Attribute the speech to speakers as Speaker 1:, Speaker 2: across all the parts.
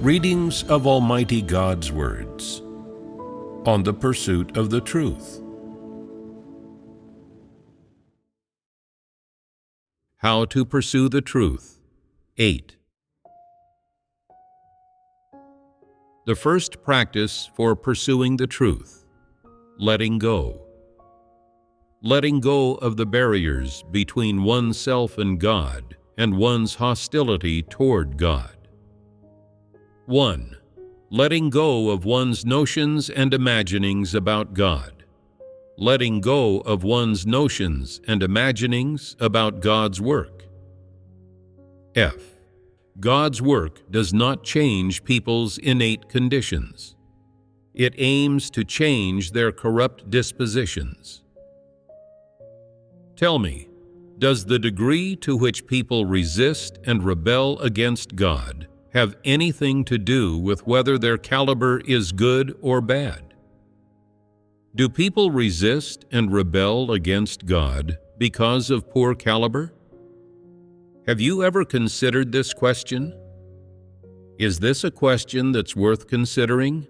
Speaker 1: Readings of Almighty God's words on the pursuit of the truth. How to pursue the truth. 8. The first practice for pursuing the truth. Letting go. Letting go of the barriers between oneself and God and one's hostility toward God. 1. Letting go of one's notions and imaginings about God. Letting go of one's notions and imaginings about God's work. F. God's work does not change people's innate conditions. It aims to change their corrupt dispositions. Tell me, does the degree to which people resist and rebel against God have anything to do with whether their caliber is good or bad? Do people resist and rebel against God because of poor caliber? Have you ever considered this question? Is this a question that's worth considering?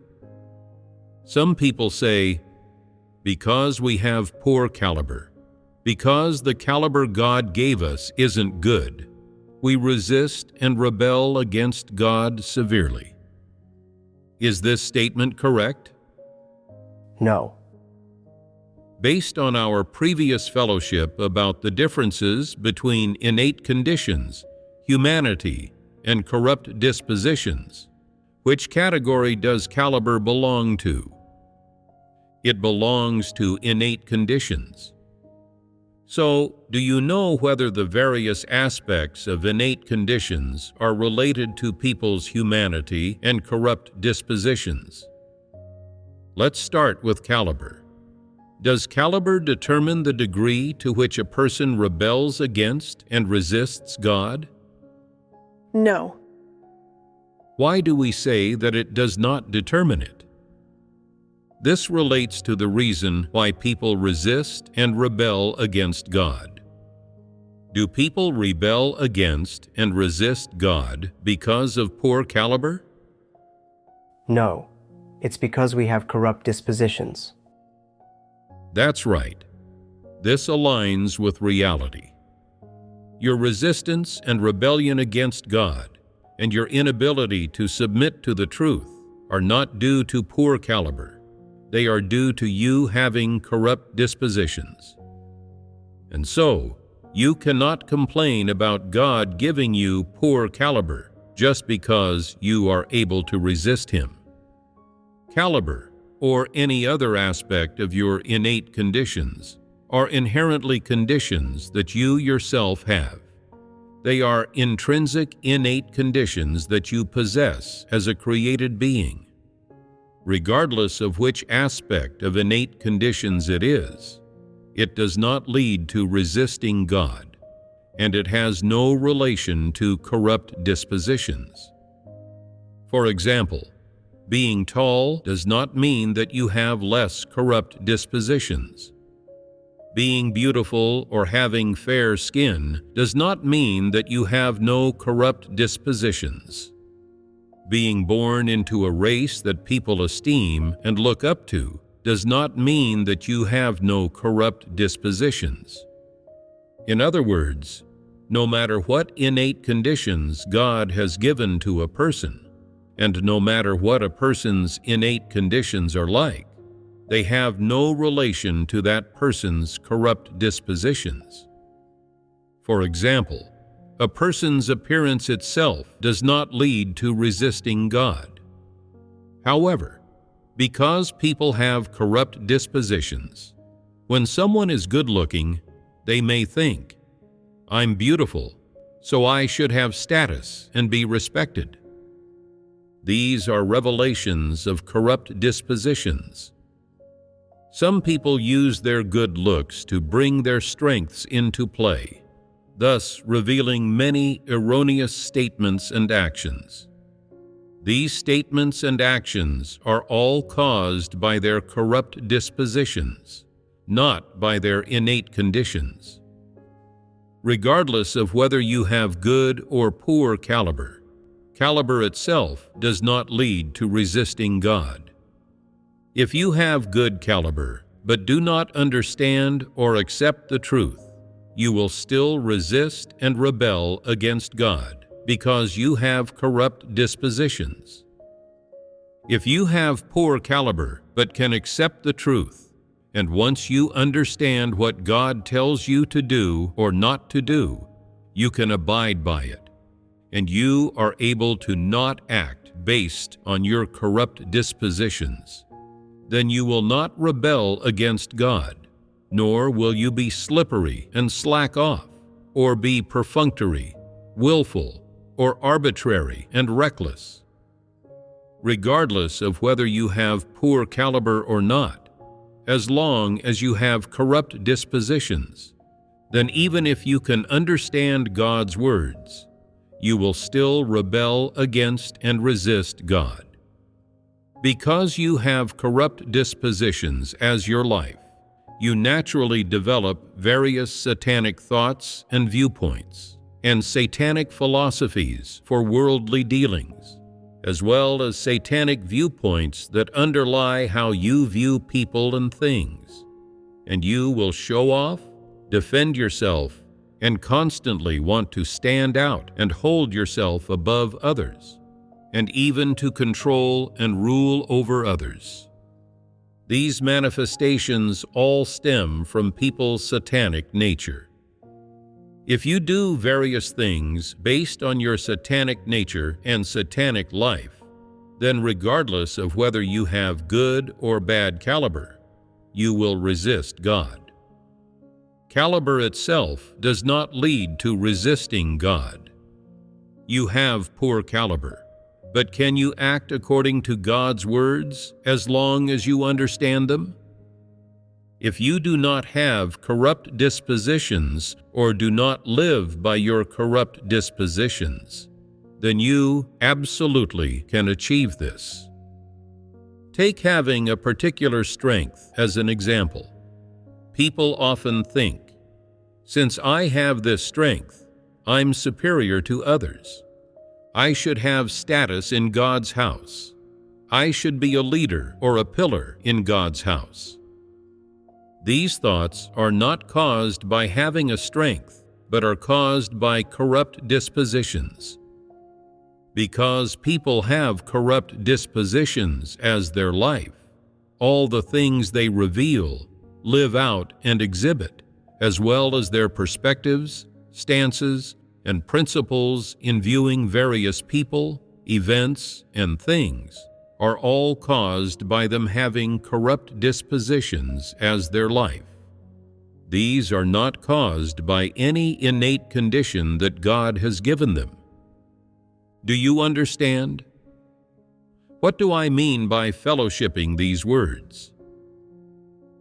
Speaker 1: Some people say, because we have poor caliber, because the caliber God gave us isn't good, we resist and rebel against God severely. Is this statement correct?
Speaker 2: No.
Speaker 1: Based on our previous fellowship about the differences between innate conditions, humanity, and corrupt dispositions, which category does caliber belong to? It belongs to innate conditions. So, do you know whether the various aspects of innate conditions are related to people's humanity and corrupt dispositions? Let's start with caliber. Does caliber determine the degree to which a person rebels against and resists God?
Speaker 3: No.
Speaker 1: Why do we say that it does not determine it? This relates to the reason why people resist and rebel against God. Do people rebel against and resist God because of poor caliber?
Speaker 2: No. It's because we have corrupt dispositions.
Speaker 1: That's right. This aligns with reality. Your resistance and rebellion against God and your inability to submit to the truth are not due to poor caliber. They are due to you having corrupt dispositions. And so, you cannot complain about God giving you poor caliber just because you are able to resist Him. Caliber, or any other aspect of your innate conditions, are inherently conditions that you yourself have. They are intrinsic innate conditions that you possess as a created being. Regardless of which aspect of innate conditions it is, it does not lead to resisting God, and it has no relation to corrupt dispositions. For example, being tall does not mean that you have less corrupt dispositions. Being beautiful or having fair skin does not mean that you have no corrupt dispositions. Being born into a race that people esteem and look up to does not mean that you have no corrupt dispositions. In other words, no matter what innate conditions God has given to a person, and no matter what a person's innate conditions are like, they have no relation to that person's corrupt dispositions. For example, a person's appearance itself does not lead to resisting God. However, because people have corrupt dispositions, when someone is good-looking, they may think, "I'm beautiful, so I should have status and be respected." These are revelations of corrupt dispositions. Some people use their good looks to bring their strengths into play, thus revealing many erroneous statements and actions. These statements and actions are all caused by their corrupt dispositions, not by their innate conditions. Regardless of whether you have good or poor caliber, caliber itself does not lead to resisting God. If you have good caliber, but do not understand or accept the truth, you will still resist and rebel against God because you have corrupt dispositions. If you have poor caliber but can accept the truth, and once you understand what God tells you to do or not to do, you can abide by it, and you are able to not act based on your corrupt dispositions, then you will not rebel against God, nor will you be slippery and slack off, or be perfunctory, willful, or arbitrary and reckless. Regardless of whether you have poor caliber or not, as long as you have corrupt dispositions, then even if you can understand God's words, you will still rebel against and resist God. Because you have corrupt dispositions as your life, you naturally develop various satanic thoughts and viewpoints, and satanic philosophies for worldly dealings, as well as satanic viewpoints that underlie how you view people and things. And you will show off, defend yourself, and constantly want to stand out and hold yourself above others, and even to control and rule over others. These manifestations all stem from people's satanic nature. If you do various things based on your satanic nature and satanic life, then regardless of whether you have good or bad caliber, you will resist God. Caliber itself does not lead to resisting God. You have poor caliber, but can you act according to God's words as long as you understand them? If you do not have corrupt dispositions or do not live by your corrupt dispositions, then you absolutely can achieve this. Take having a particular strength as an example. People often think, since I have this strength, I'm superior to others. I should have status in God's house. I should be a leader or a pillar in God's house. These thoughts are not caused by having a strength, but are caused by corrupt dispositions. Because people have corrupt dispositions as their life, all the things they reveal, live out, and exhibit, as well as their perspectives, stances, and principles in viewing various people, events, and things, are all caused by them having corrupt dispositions as their life. These are not caused by any innate condition that God has given them. Do you understand? What do I mean by fellowshipping these words?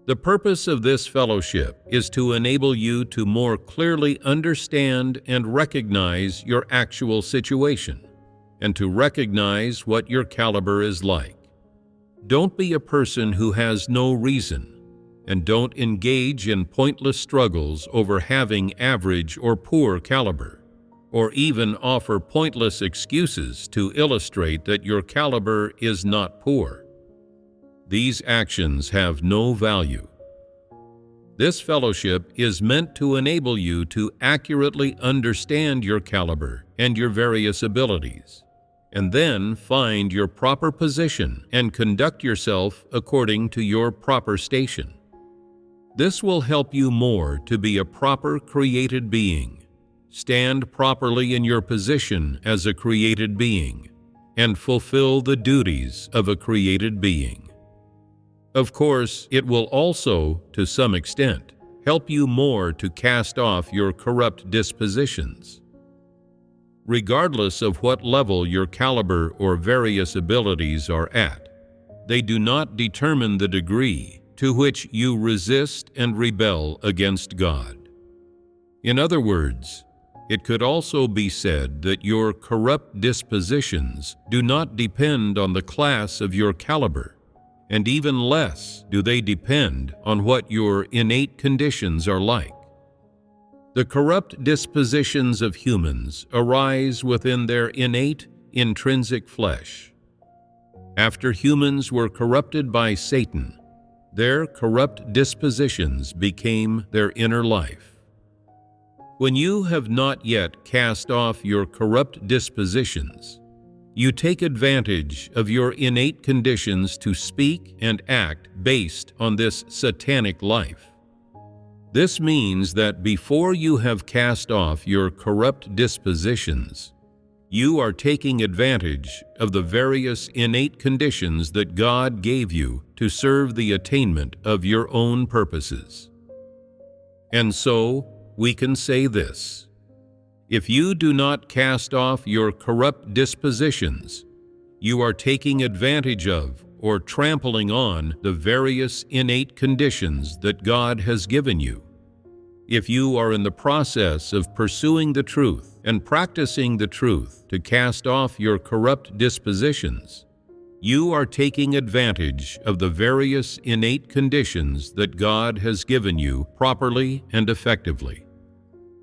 Speaker 1: The purpose of this fellowship is to enable you to more clearly understand and recognize your actual situation, and to recognize what your caliber is like. Don't be a person who has no reason, and don't engage in pointless struggles over having average or poor caliber, or even offer pointless excuses to illustrate that your caliber is not poor. These actions have no value. This fellowship is meant to enable you to accurately understand your caliber and your various abilities, and then find your proper position and conduct yourself according to your proper station. This will help you more to be a proper created being, stand properly in your position as a created being, and fulfill the duties of a created being. Of course, it will also, to some extent, help you more to cast off your corrupt dispositions. Regardless of what level your caliber or various abilities are at, they do not determine the degree to which you resist and rebel against God. In other words, it could also be said that your corrupt dispositions do not depend on the class of your caliber, and even less do they depend on what your innate conditions are like. The corrupt dispositions of humans arise within their innate intrinsic flesh. After humans were corrupted by Satan, their corrupt dispositions became their inner life. When you have not yet cast off your corrupt dispositions, you take advantage of your innate conditions to speak and act based on this satanic life. This means that before you have cast off your corrupt dispositions, you are taking advantage of the various innate conditions that God gave you to serve the attainment of your own purposes. And so, we can say this: if you do not cast off your corrupt dispositions, you are taking advantage of or trampling on the various innate conditions that God has given you. If you are in the process of pursuing the truth and practicing the truth to cast off your corrupt dispositions, you are taking advantage of the various innate conditions that God has given you properly and effectively.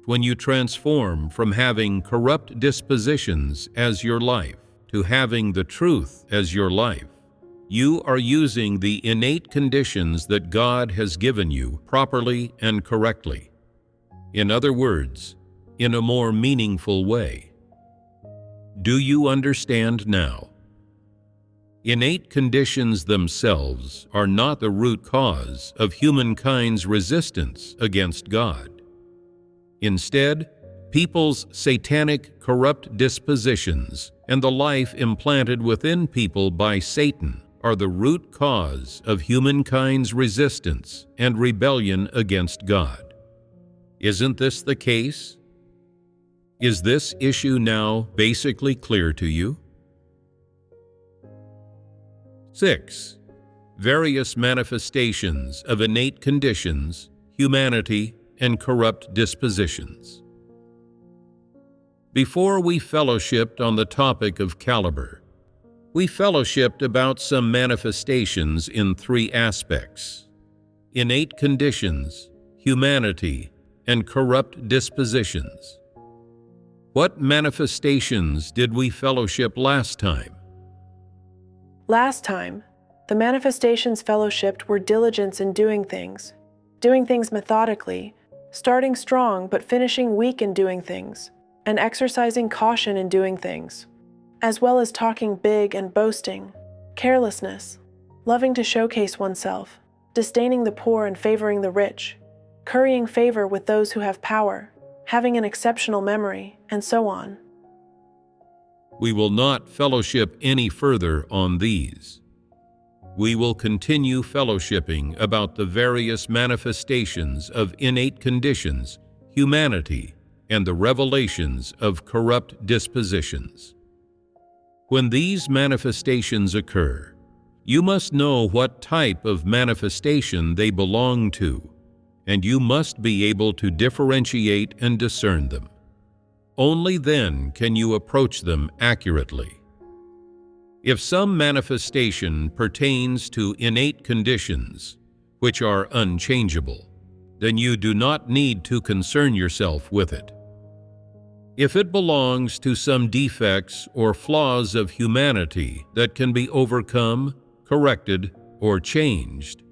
Speaker 1: When you transform from having corrupt dispositions as your life to having the truth as your life, you are using the innate conditions that God has given you properly and correctly. In other words, in a more meaningful way. Do you understand now? Innate conditions themselves are not the root cause of humankind's resistance against God. Instead, people's satanic, corrupt dispositions and the life implanted within people by Satan are the root cause of humankind's resistance and rebellion against God. Isn't this the case? Is this issue now basically clear to you? 6. Various manifestations of innate conditions, humanity, and corrupt dispositions. Before we fellowshipped on the topic of caliber, we fellowshipped about some manifestations in 3 aspects: innate conditions, humanity, and corrupt dispositions. What manifestations did we fellowship last time?
Speaker 3: Last time, the manifestations fellowshipped were diligence in doing things methodically, starting strong but finishing weak in doing things, and exercising caution in doing things, as well as talking big and boasting, carelessness, loving to showcase oneself, disdaining the poor and favoring the rich, currying favor with those who have power, having an exceptional memory, and so on.
Speaker 1: We will not fellowship any further on these. We will continue fellowshipping about the various manifestations of innate conditions, humanity, and the revelations of corrupt dispositions. When these manifestations occur, you must know what type of manifestation they belong to, and you must be able to differentiate and discern them. Only then can you approach them accurately. If some manifestation pertains to innate conditions, which are unchangeable, then you do not need to concern yourself with it. If it belongs to some defects or flaws of humanity that can be overcome, corrected, or changed,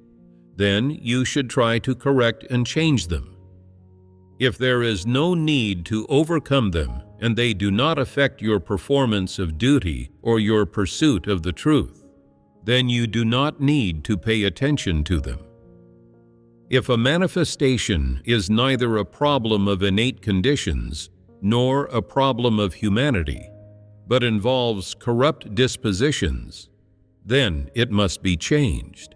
Speaker 1: then you should try to correct and change them. If there is no need to overcome them and they do not affect your performance of duty or your pursuit of the truth, then you do not need to pay attention to them. If a manifestation is neither a problem of innate conditions nor a problem of humanity, but involves corrupt dispositions, then it must be changed.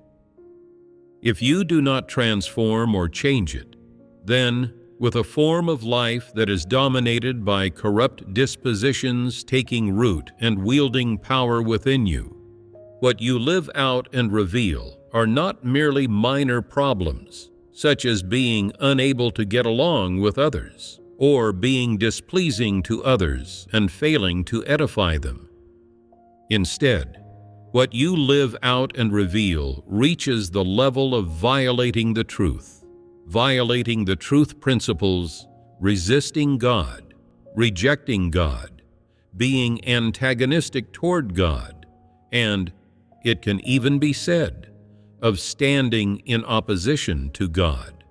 Speaker 1: If you do not transform or change it, then, with a form of life that is dominated by corrupt dispositions taking root and wielding power within you, what you live out and reveal are not merely minor problems, such as being unable to get along with others, or being displeasing to others and failing to edify them. Instead, what you live out and reveal reaches the level of violating the truth principles, resisting God, rejecting God, being antagonistic toward God, and, it can even be said, of standing in opposition to God.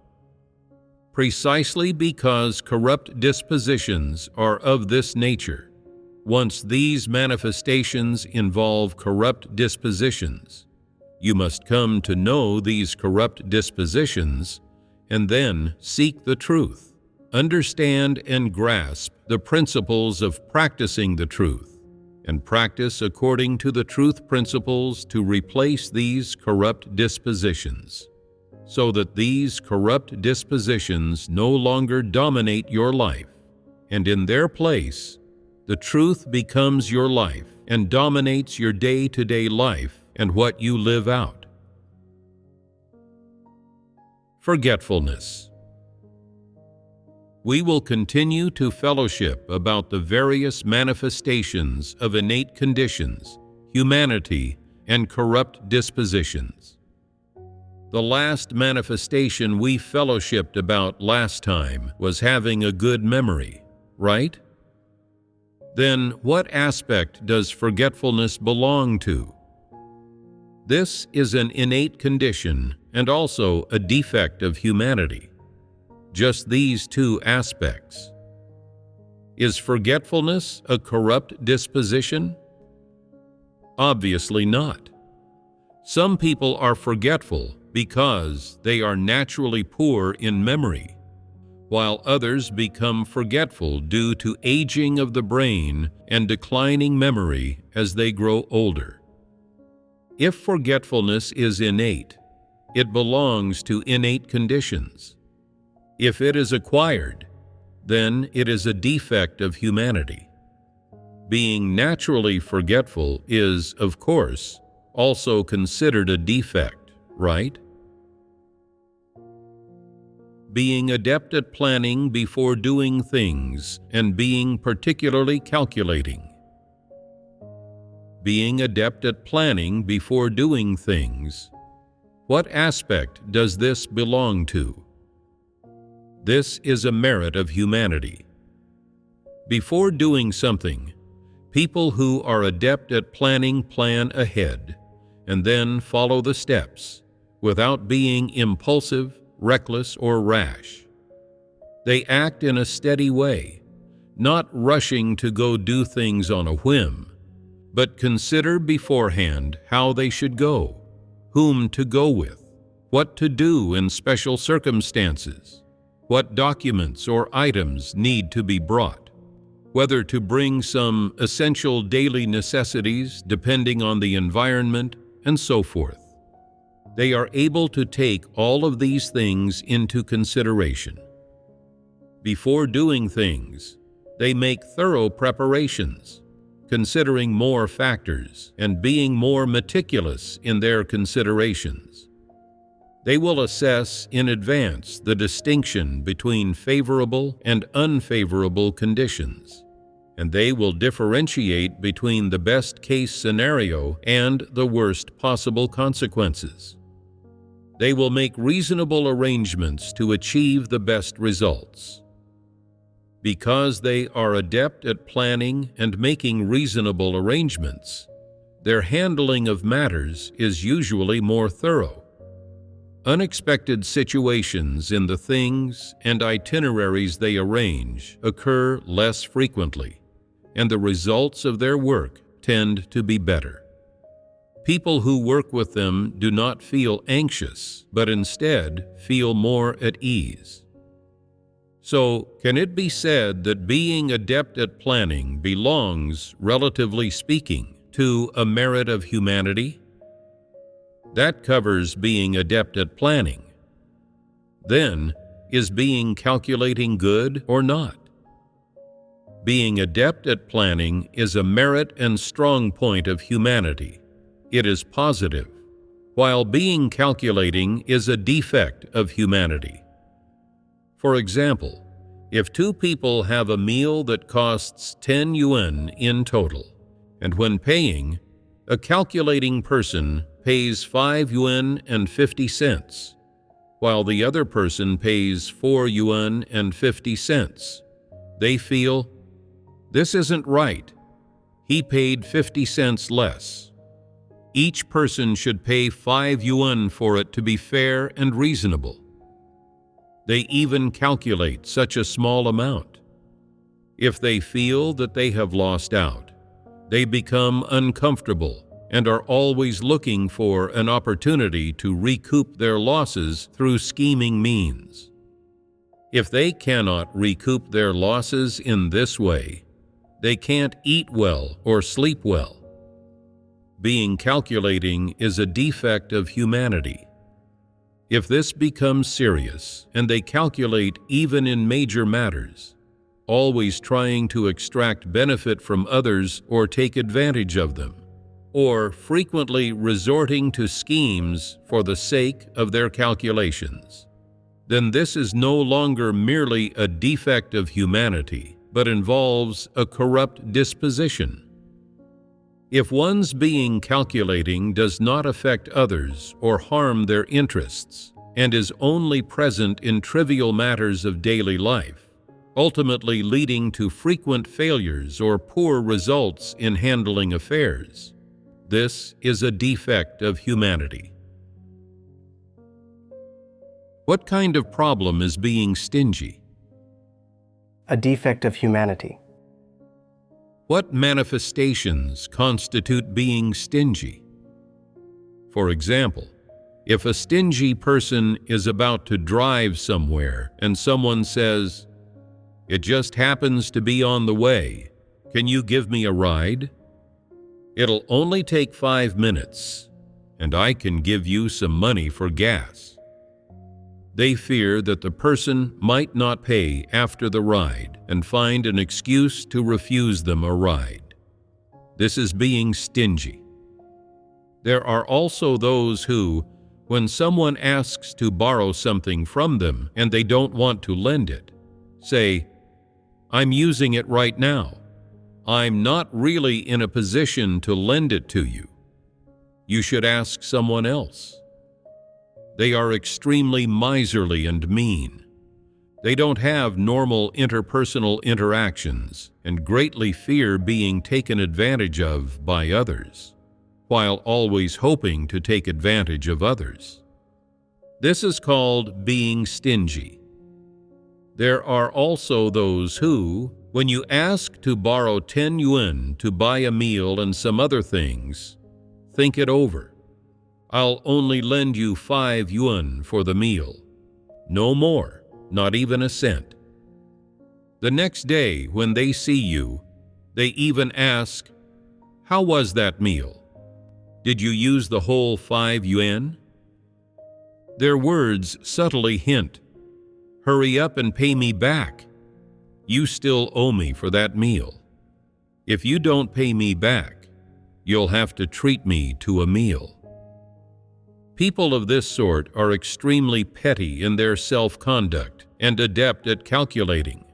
Speaker 1: Precisely because corrupt dispositions are of this nature, once these manifestations involve corrupt dispositions, you must come to know these corrupt dispositions and then seek the truth, understand and grasp the principles of practicing the truth, and practice according to the truth principles to replace these corrupt dispositions, so that these corrupt dispositions no longer dominate your life, and in their place, the truth becomes your life and dominates your day-to-day life and what you live out. Forgetfulness. We will continue to fellowship about the various manifestations of innate conditions, humanity, and corrupt dispositions. The last manifestation we fellowshipped about last time was having a good memory, right? Then what aspect does forgetfulness belong to? This is an innate condition and also a defect of humanity. Just these two aspects. Is forgetfulness a corrupt disposition? Obviously not. Some people are forgetful because they are naturally poor in memory, while others become forgetful due to aging of the brain and declining memory as they grow older. If forgetfulness is innate, it belongs to innate conditions. If it is acquired, then it is a defect of humanity. Being naturally forgetful is, of course, also considered a defect, right? Being adept at planning before doing things and being particularly calculating. Being adept at planning before doing things. What aspect does this belong to? This is a merit of humanity. Before doing something, people who are adept at planning plan ahead and then follow the steps without being impulsive, reckless, or rash. They act in a steady way, not rushing to go do things on a whim, but consider beforehand how they should go, whom to go with, what to do in special circumstances, what documents or items need to be brought, whether to bring some essential daily necessities depending on the environment, and so forth. They are able to take all of these things into consideration. Before doing things, they make thorough preparations, considering more factors and being more meticulous in their considerations. They will assess in advance the distinction between favorable and unfavorable conditions, and they will differentiate between the best-case scenario and the worst possible consequences. They will make reasonable arrangements to achieve the best results. Because they are adept at planning and making reasonable arrangements, their handling of matters is usually more thorough. Unexpected situations in the things and itineraries they arrange occur less frequently, and the results of their work tend to be better. People who work with them do not feel anxious, but instead feel more at ease. So, can it be said that being adept at planning belongs, relatively speaking, to a merit of humanity? That covers being adept at planning. Then, is being calculating good or not? Being adept at planning is a merit and strong point of humanity. It is positive, while being calculating is a defect of humanity. For example, if two people have a meal that costs 10 yuan in total, and when paying, a calculating person pays 5 yuan and 50 cents, while the other person pays 4 yuan and 50 cents, they feel, "This isn't right. He paid 50 cents less. Each person should pay 5 yuan for it to be fair and reasonable. They even calculate such a small amount. If they feel that they have lost out, they become uncomfortable and are always looking for an opportunity to recoup their losses through scheming means. If they cannot recoup their losses in this way, they can't eat well or sleep well. Being calculating is a defect of humanity. If this becomes serious and they calculate even in major matters, always trying to extract benefit from others or take advantage of them, or frequently resorting to schemes for the sake of their calculations, then this is no longer merely a defect of humanity, but involves a corrupt disposition. If one's being calculating does not affect others or harm their interests, and is only present in trivial matters of daily life, ultimately leading to frequent failures or poor results in handling affairs, this is a defect of humanity. What kind of problem is being stingy?
Speaker 2: A defect of humanity.
Speaker 1: What manifestations constitute being stingy? For example, if a stingy person is about to drive somewhere and someone says, "It just happens to be on the way. Can you give me a ride? It'll only take 5 minutes, and I can give you some money for gas." They fear that the person might not pay after the ride and find an excuse to refuse them a ride. This is being stingy. There are also those who, when someone asks to borrow something from them and they don't want to lend it, say, "I'm using it right now. I'm not really in a position to lend it to you. You should ask someone else." They are extremely miserly and mean. They don't have normal interpersonal interactions and greatly fear being taken advantage of by others, while always hoping to take advantage of others. This is called being stingy. There are also those who, when you ask to borrow 10 yuan to buy a meal and some other things, think it over. "I'll only lend you 5 yuan for the meal. No more, not even a cent." The next day, when they see you, they even ask, "How was that meal? Did you use the whole 5 yuan?" Their words subtly hint, "Hurry up and pay me back. You still owe me for that meal. If you don't pay me back, you'll have to treat me to a meal." People of this sort are extremely petty in their self-conduct and adept at calculating.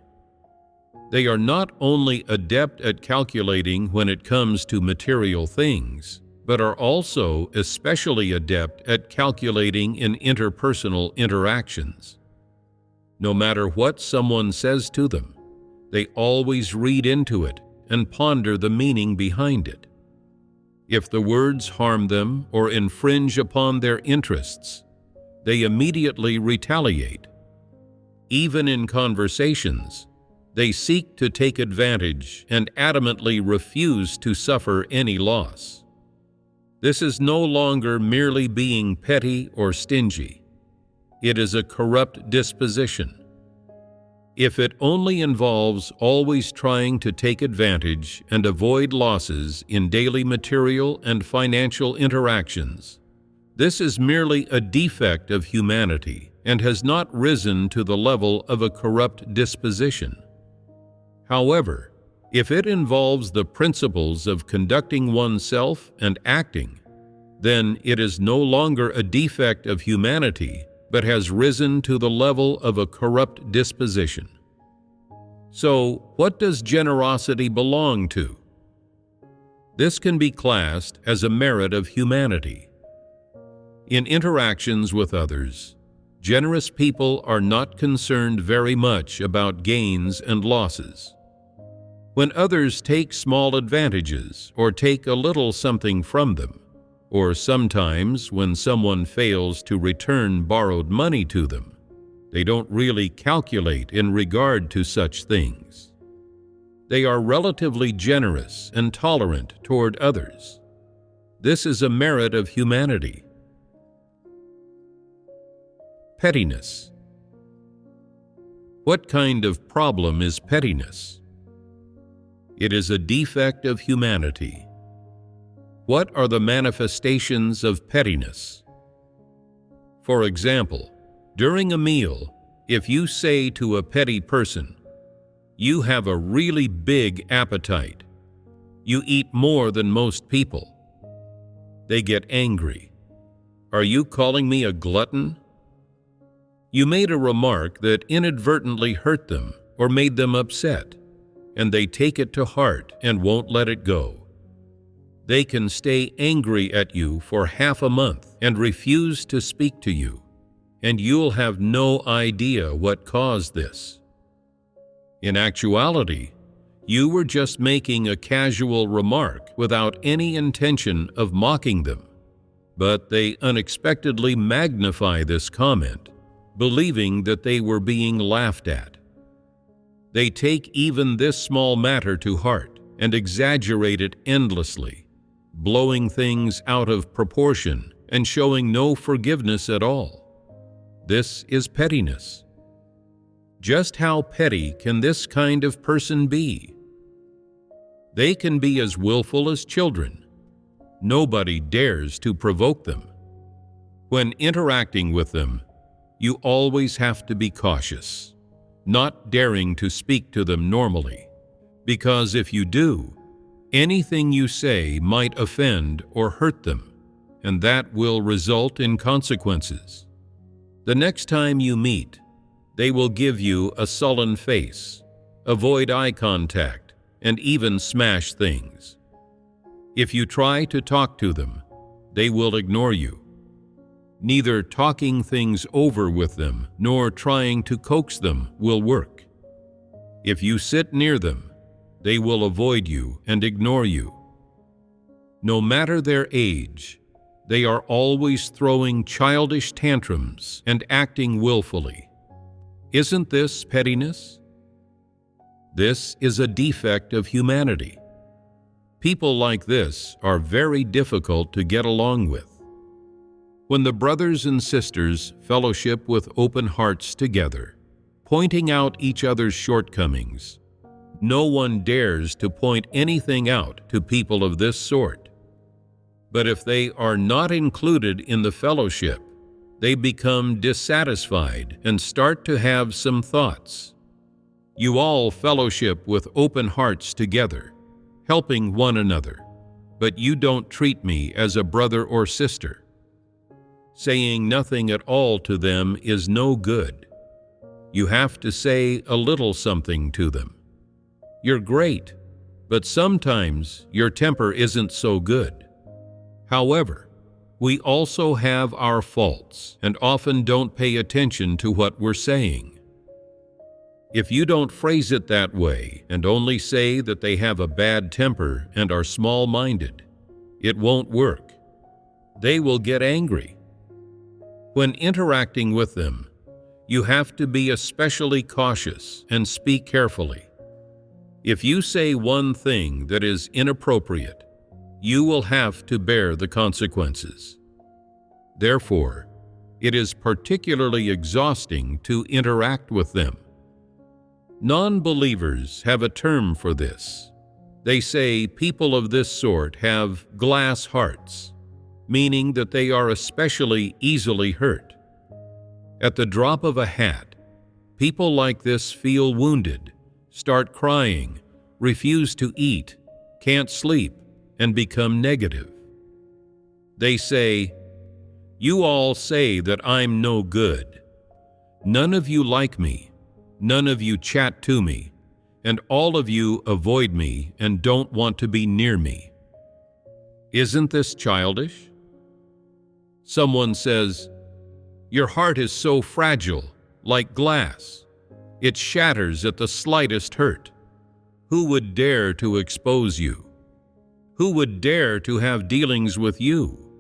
Speaker 1: They are not only adept at calculating when it comes to material things, but are also especially adept at calculating in interpersonal interactions. No matter what someone says to them, they always read into it and ponder the meaning behind it. If the words harm them or infringe upon their interests, they immediately retaliate. Even in conversations, they seek to take advantage and adamantly refuse to suffer any loss. This is no longer merely being petty or stingy. It is a corrupt disposition. If it only involves always trying to take advantage and avoid losses in daily material and financial interactions, this is merely a defect of humanity and has not risen to the level of a corrupt disposition. However, if it involves the principles of conducting oneself and acting, then it is no longer a defect of humanity, but has risen to the level of a corrupt disposition. So, what does generosity belong to? This can be classed as a merit of humanity. In interactions with others, generous people are not concerned very much about gains and losses. When others take small advantages or take a little something from them, or sometimes when someone fails to return borrowed money to them, they don't really calculate in regard to such things. They are relatively generous and tolerant toward others. This is a merit of humanity. Pettiness. What kind of problem is pettiness? It is a defect of humanity. What are the manifestations of pettiness? For example, during a meal, if you say to a petty person, "You have a really big appetite. You eat more than most people," they get angry. "Are you calling me a glutton?" You made a remark that inadvertently hurt them or made them upset, and they take it to heart and won't let it go. They can stay angry at you for half a month and refuse to speak to you, and you'll have no idea what caused this. In actuality, you were just making a casual remark without any intention of mocking them, but they unexpectedly magnify this comment, believing that they were being laughed at. They take even this small matter to heart and exaggerate it endlessly, blowing things out of proportion and showing no forgiveness at all. This is pettiness. Just how petty can this kind of person be? They can be as willful as children. Nobody dares to provoke them. When interacting with them, you always have to be cautious, not daring to speak to them normally, because if you do, anything you say might offend or hurt them, and that will result in consequences. The next time you meet, they will give you a sullen face, avoid eye contact, and even smash things. If you try to talk to them, they will ignore you. Neither talking things over with them nor trying to coax them will work. If you sit near them, they will avoid you and ignore you. No matter their age, they are always throwing childish tantrums and acting willfully. Isn't this pettiness? This is a defect of humanity. People like this are very difficult to get along with. When the brothers and sisters fellowship with open hearts together, pointing out each other's shortcomings, no one dares to point anything out to people of this sort. But if they are not included in the fellowship, they become dissatisfied and start to have some thoughts. You all fellowship with open hearts together, helping one another, but you don't treat me as a brother or sister. Saying nothing at all to them is no good. You have to say a little something to them. You're great, but sometimes your temper isn't so good. However, we also have our faults and often don't pay attention to what we're saying. If you don't phrase it that way and only say that they have a bad temper and are small-minded, it won't work. They will get angry. When interacting with them, you have to be especially cautious and speak carefully. If you say one thing that is inappropriate, you will have to bear the consequences. Therefore, it is particularly exhausting to interact with them. Non-believers have a term for this. They say people of this sort have glass hearts, meaning that they are especially easily hurt. At the drop of a hat, people like this feel wounded, start crying, refuse to eat, can't sleep, and become negative. They say, "You all say that I'm no good. None of you like me, none of you chat to me, and all of you avoid me and don't want to be near me." Isn't this childish? Someone says, "Your heart is so fragile, like glass. It shatters at the slightest hurt." Who would dare to expose you? Who would dare to have dealings with you?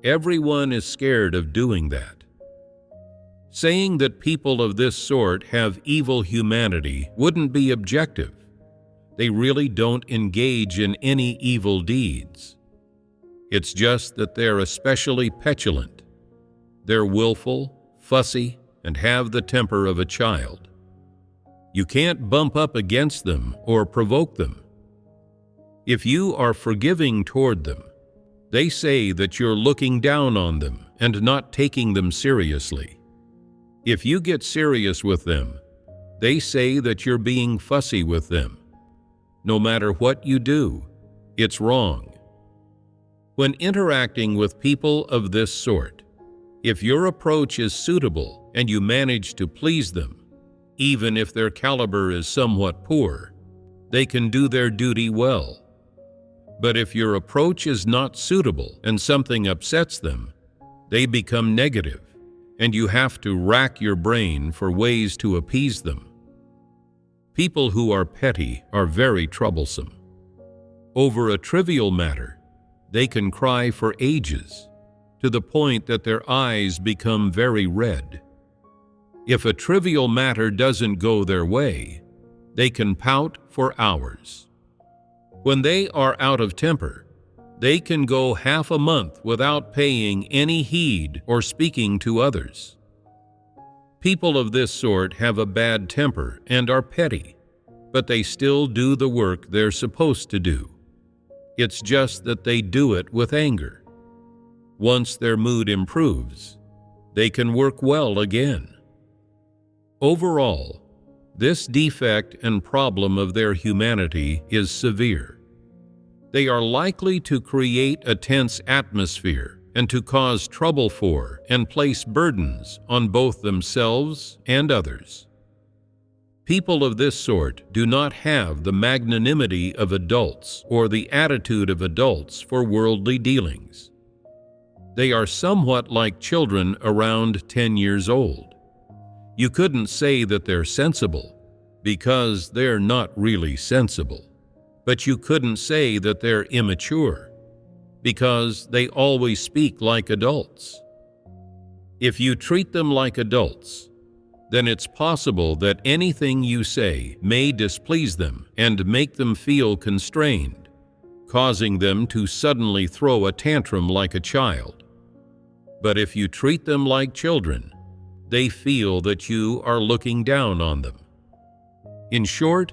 Speaker 1: Everyone is scared of doing that. Saying that people of this sort have evil humanity wouldn't be objective. They really don't engage in any evil deeds. It's just that they're especially petulant. They're willful, fussy, and have the temper of a child. You can't bump up against them or provoke them. If you are forgiving toward them, they say that you're looking down on them and not taking them seriously. If you get serious with them, they say that you're being fussy with them. No matter what you do, it's wrong. When interacting with people of this sort, if your approach is suitable and you manage to please them, even if their caliber is somewhat poor, they can do their duty well. But if your approach is not suitable and something upsets them, they become negative, and you have to rack your brain for ways to appease them. People who are petty are very troublesome. Over a trivial matter, they can cry for ages, to the point that their eyes become very red. If a trivial matter doesn't go their way, they can pout for hours. When they are out of temper, they can go half a month without paying any heed or speaking to others. People of this sort have a bad temper and are petty, but they still do the work they're supposed to do. It's just that they do it with anger. Once their mood improves, they can work well again. Overall, this defect and problem of their humanity is severe. They are likely to create a tense atmosphere and to cause trouble for and place burdens on both themselves and others. People of this sort do not have the magnanimity of adults or the attitude of adults for worldly dealings. They are somewhat like children around 10 years old. You couldn't say that they're sensible, because they're not really sensible. But you couldn't say that they're immature, because they always speak like adults. If you treat them like adults, then it's possible that anything you say may displease them and make them feel constrained, causing them to suddenly throw a tantrum like a child. But if you treat them like children, they feel that you are looking down on them. In short,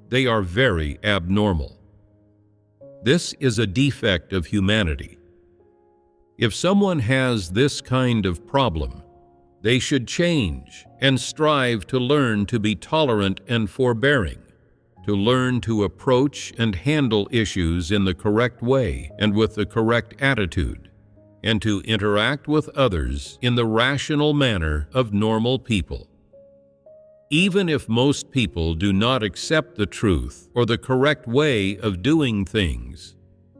Speaker 1: they are very abnormal. This is a defect of humanity. If someone has this kind of problem, they should change and strive to learn to be tolerant and forbearing, to learn to approach and handle issues in the correct way and with the correct attitude, and to interact with others in the rational manner of normal people. Even if most people do not accept the truth or the correct way of doing things,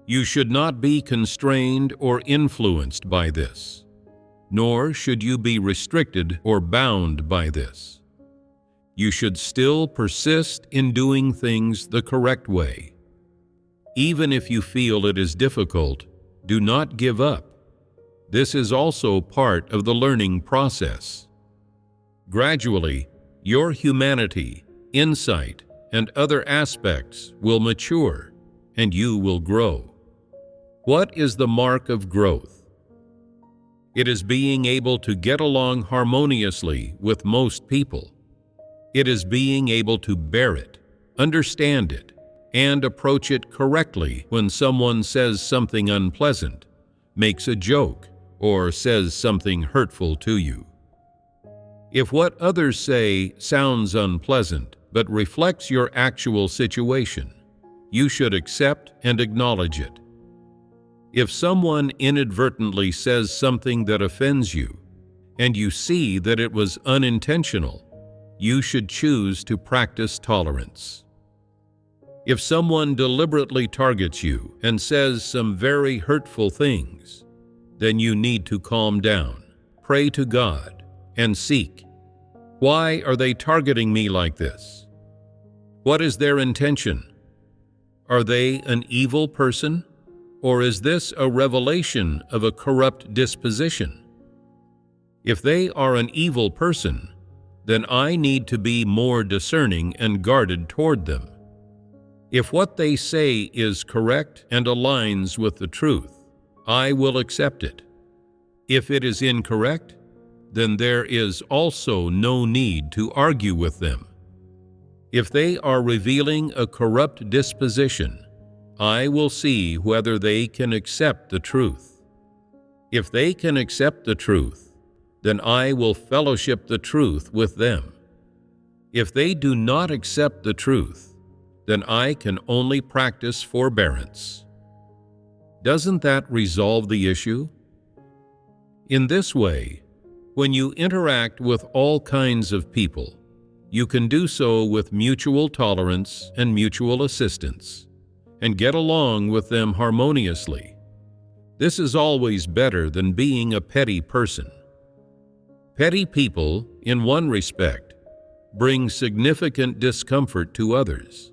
Speaker 1: you should not be constrained or influenced by this, nor should you be restricted or bound by this. You should still persist in doing things the correct way. Even if you feel it is difficult, do not give up. This is also part of the learning process. Gradually, your humanity, insight, and other aspects will mature, and you will grow. What is the mark of growth? It is being able to get along harmoniously with most people. It is being able to bear it, understand it, and approach it correctly when someone says something unpleasant, makes a joke, or says something hurtful to you. If what others say sounds unpleasant but reflects your actual situation, you should accept and acknowledge it. If someone inadvertently says something that offends you, and you see that it was unintentional, you should choose to practice tolerance. If someone deliberately targets you and says some very hurtful things, then you need to calm down, pray to God, and seek. Why are they targeting me like this? What is their intention? Are they an evil person, or is this a revelation of a corrupt disposition? If they are an evil person, then I need to be more discerning and guarded toward them. If what they say is correct and aligns with the truth, I will accept it. If it is incorrect, then there is also no need to argue with them. If they are revealing a corrupt disposition, I will see whether they can accept the truth. If they can accept the truth, then I will fellowship the truth with them. If they do not accept the truth, then I can only practice forbearance. Doesn't that resolve the issue? In this way, when you interact with all kinds of people, you can do so with mutual tolerance and mutual assistance, and get along with them harmoniously. This is always better than being a petty person. Petty people, in one respect, bring significant discomfort to others,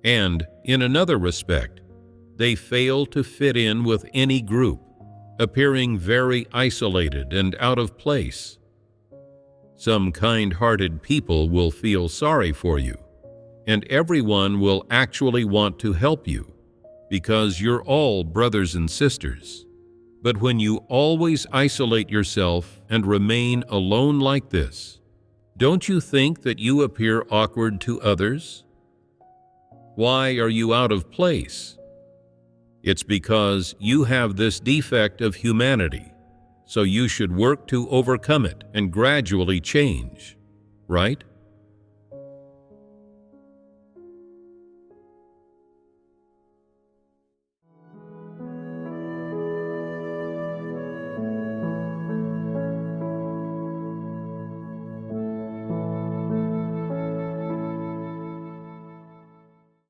Speaker 1: and, in another respect, they fail to fit in with any group, appearing very isolated and out of place. Some kind-hearted people will feel sorry for you, and everyone will actually want to help you, because you're all brothers and sisters. But when you always isolate yourself and remain alone like this, don't you think that you appear awkward to others? Why are you out of place? It's because you have this defect of humanity, so you should work to overcome it and gradually change, right?